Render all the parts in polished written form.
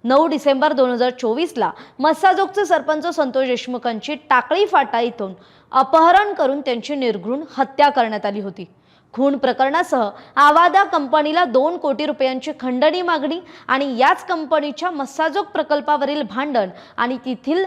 9 डिसेंबर 2024ला मस्साजोगचे सरपंच संतोष देशमुखांची टाकळी फाटा इथून अपहरण करून त्यांची निर्घृण हत्या करण्यात आली होती। खून प्रकरणासह आवादा कंपनीला 2 कोटी रुपयांची खंडणी मागणी आणि याच कंपनीच्या मस्साजोग प्रकल्पावरील भांडण आणि तेथील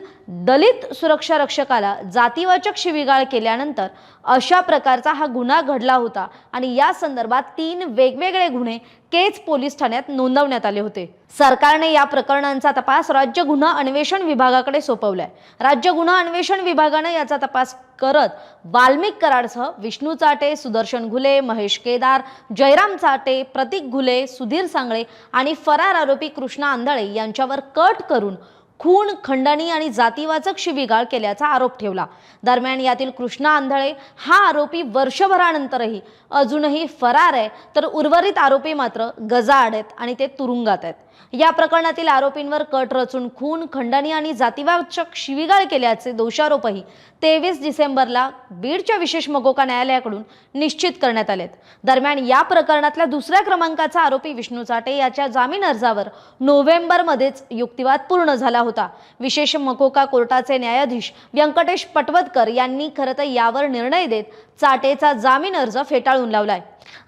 दलित सुरक्षा रक्षकाला जातीवाचक शिवीगाळ केल्यानंतर अशा प्रकारचा हा गुन्हा घडला होता आणि या संदर्भात 3 वेगवेगळे गुन्हे केज पोलीस ठाण्यात नोंदवण्यात आले होते। सरकारने या प्रकरणांचा तपास राज्य गुन्हा अन्वेषण विभागाकडे सोपवलाय। राज्य गुन्हा अन्वेषण विभागाने याचा तपास करत वाल्मिक कराडसह विष्णू चाटे, सुदर्शन घुले, महेश केदार, जयराम चाटे, प्रतीक घुले, सुधीर सांगळे आणि फरार आरोपी कृष्णा आंधळे यांच्यावर कट करून खून, खंडणी आणि जातीवाचक शिवीगाळ केल्याचा आरोप ठेवला। दरम्यान यातील कृष्णा आंधळे हा आरोपी वर्षभरानंतरही अजूनही फरार आहे, तर उर्वरित आरोपी मात्र गजाआड आहेत आणि ते तुरुंगात आहेत। या प्रकरणातील आरोपींवर कट रचून खून, खंडणी आणि जातीवाचक शिवीगाळ केल्याचे दोषारोपही 23 डिसेंबरला बीडच्या विशेष मकोका न्यायालयाकडून निश्चित करण्यात आलेत। दरम्यान या प्रकरणातल्या दुसऱ्या क्रमांकाचा आरोपी विष्णू चाटे याच्या जामीन अर्जावर नोव्हेंबरमध्येच युक्तिवाद पूर्ण झाला होता। विशेष मकोका कोर्टाचे न्यायाधीश व्यंकटेश पटवर्धन यांनी खरं तर यावर निर्णय देत चाटेचा जामीन अर्ज फेटाळून लावलाय।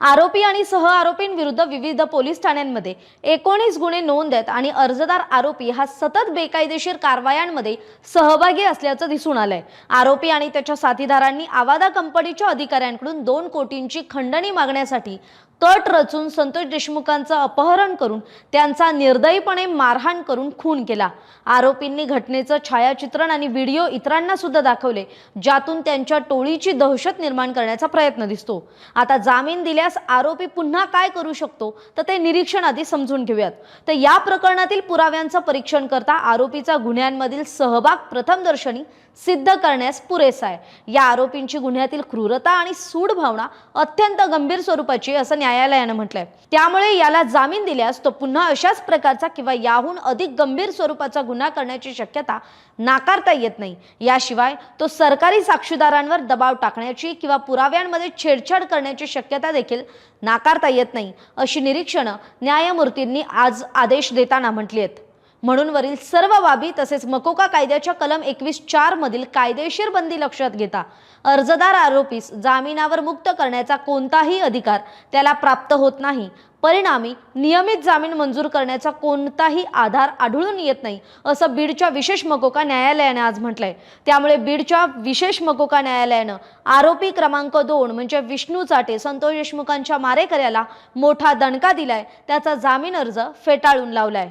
आरोपी आणि सह आरोपींविरुद्ध विविध पोलीस ठाण्यांमध्ये 19 गुन्हे नोंद आहेत आणि अर्जदार आरोपी हा सतत बेकायदेशीर कारवायांमध्ये सहभागी असल्याचं दिसून आलंय। आरोपी आणि त्याच्या साथीदारांनी आवादा कंपनीच्या अधिकाऱ्यांकडून 2 कोटींची खंडणी मागण्यासाठी कट रचून संतोष देशमुखांचं अपहरण करून त्यांचा निर्दयीपणे मारहाण करून खून केला। आरोपींनी घटनेचं छायाचित्रण आणि व्हिडिओ इतरांना सुद्धा दाखवले, ज्यातून त्यांच्या टोळीची दहशत निर्माण करण्याचा प्रयत्न दिसतो। आता जामीन दिल्यास आरोपी पुन्हा काय करू शकतो तर ते निरीक्षण आधी समजून घेऊयात। तर या प्रकरणातील पुराव्यांचं परीक्षण करता आरोपीचा गुन्ह्यांमधील सहभाग प्रथमदर्शनी सिद्ध करण्यास पुरेसा आहे। या आरोपींची गुन्ह्यातील क्रूरता आणि सूड भावना अत्यंत गंभीर स्वरूपाची असं न्यायालयाने म्हटलंय। त्यामुळे याला जामीन दिल्यास तो पुन्हा अशाच प्रकारचा किंवा याहून अधिक गंभीर स्वरूपाचा गुन्हा करण्याची शक्यता नाकारता येत नाही। याशिवाय तो सरकारी साक्षीदारांवर दबाव टाकण्याची किंवा पुराव्यांमध्ये छेडछाड करण्याची शक्यता देखील नाकारता येत नाही, अशी निरीक्षणं न्यायमूर्तींनी आज आदेश देताना म्हटली आहेत। म्हणून वरील सर्व बाबी तसेच मकोका कायद्याच्या कलम 21(4) मधील कायदेशीर बंदी लक्षात घेता अर्जदार आरोपीस जामिनावर मुक्त करण्याचा कोणताही अधिकार त्याला प्राप्त होत नाही। परिणामी नियमित जामीन मंजूर करण्याचा कोणताही आधार आढळून येत नाही, असं बीडच्या विशेष मकोका न्यायालयाने आज म्हटलंय। त्यामुळे बीडच्या विशेष मकोका न्यायालयानं आरोपी क्रमांक 2 म्हणजे विष्णू चाटे, संतोष देशमुखांच्या मारेकऱ्याला मोठा दणका दिलाय, त्याचा जामीन अर्ज फेटाळून लावलाय।